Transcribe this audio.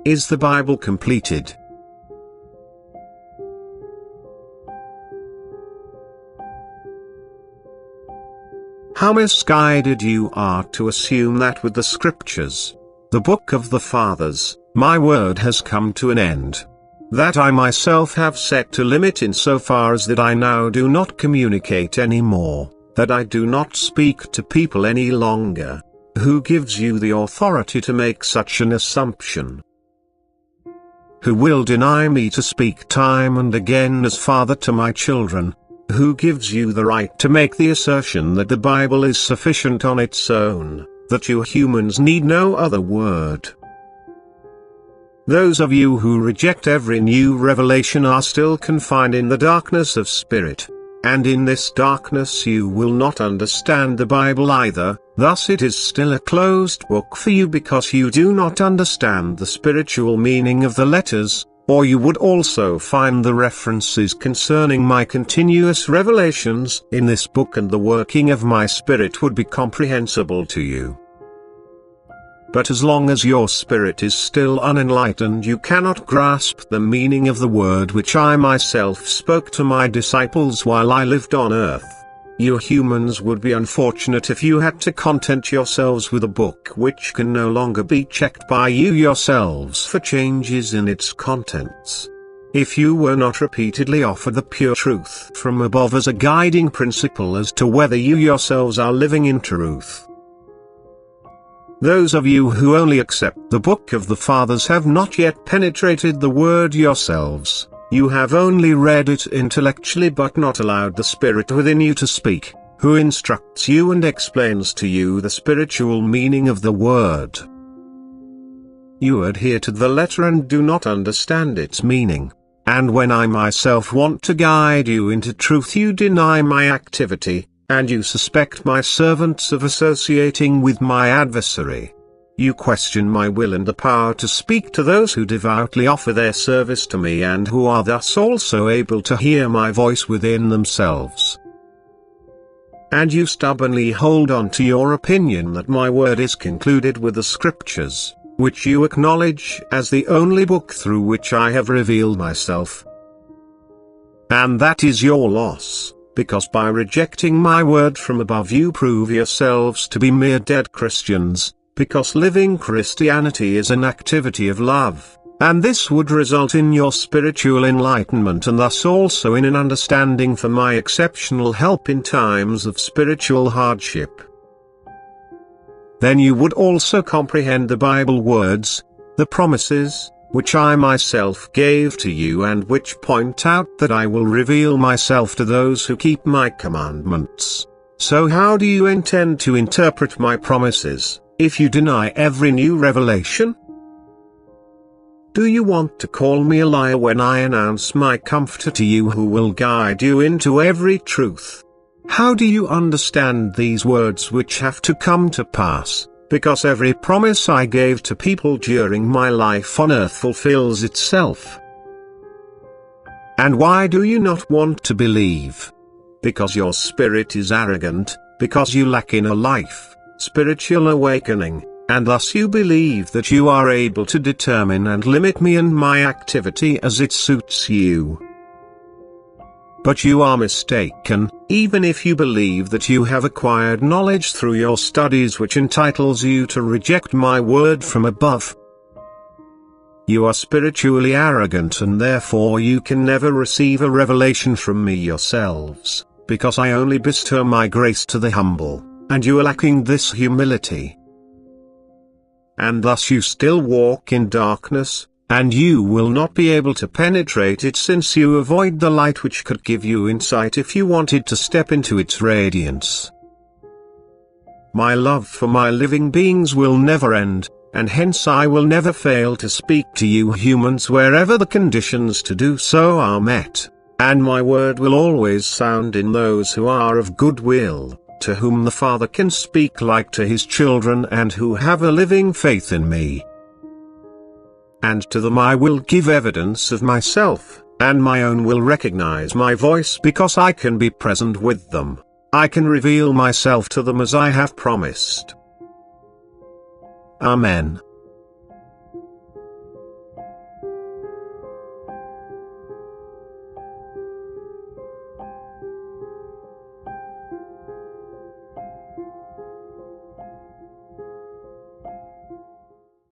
Is the Bible completed? How misguided you are to assume that with the Scriptures, the book of the Fathers, my word has come to an end. That I myself have set a limit insofar as that I now do not communicate any more, that I do not speak to people any longer. Who gives you the authority to make such an assumption? Who will deny me to speak time and again as Father to my children? Who gives you the right to make the assertion that the Bible is sufficient on its own, that you humans need no other word? Those of you who reject every new revelation are still confined in the darkness of spirit. And in this darkness you will not understand the Bible either, thus it is still a closed book for you because you do not understand the spiritual meaning of the letters, or you would also find the references concerning my continuous revelations in this book and the working of my Spirit would be comprehensible to you. But as long as your spirit is still unenlightened you cannot grasp the meaning of the word which I myself spoke to my disciples while I lived on earth. You humans would be unfortunate if you had to content yourselves with a book which can no longer be checked by you yourselves for changes in its contents. If you were not repeatedly offered the pure truth from above as a guiding principle as to whether you yourselves are living in truth. Those of you who only accept the book of the Fathers have not yet penetrated the word yourselves. You have only read it intellectually but not allowed the Spirit within you to speak, who instructs you and explains to you the spiritual meaning of the word. You adhere to the letter and do not understand its meaning, and when I myself want to guide you into truth you deny my activity, and you suspect my servants of associating with my adversary. You question my will and the power to speak to those who devoutly offer their service to me and who are thus also able to hear my voice within themselves. And you stubbornly hold on to your opinion that my word is concluded with the Scriptures, which you acknowledge as the only book through which I have revealed myself. And that is your loss, because by rejecting my word from above you prove yourselves to be mere dead Christians. Because living Christianity is an activity of love, and this would result in your spiritual enlightenment and thus also in an understanding for my exceptional help in times of spiritual hardship. Then you would also comprehend the Bible words, the promises, which I myself gave to you and which point out that I will reveal myself to those who keep my commandments. So how do you intend to interpret my promises, if you deny every new revelation? Do you want to call me a liar when I announce my Comforter to you who will guide you into every truth? How do you understand these words which have to come to pass, because every promise I gave to people during my life on earth fulfills itself? And why do you not want to believe? Because your spirit is arrogant, because you lack inner life, spiritual awakening, and thus you believe that you are able to determine and limit me and my activity as it suits you. But you are mistaken, even if you believe that you have acquired knowledge through your studies which entitles you to reject my word from above. You are spiritually arrogant and therefore you can never receive a revelation from me yourselves, because I only bestow my grace to the humble. And you are lacking this humility. And thus you still walk in darkness, and you will not be able to penetrate it since you avoid the light which could give you insight if you wanted to step into its radiance. My love for my living beings will never end, and hence I will never fail to speak to you humans wherever the conditions to do so are met, and my word will always sound in those who are of good will, to whom the Father can speak like to his children and who have a living faith in me. And to them I will give evidence of myself, and my own will recognize my voice because I can be present with them. I can reveal myself to them as I have promised. Amen.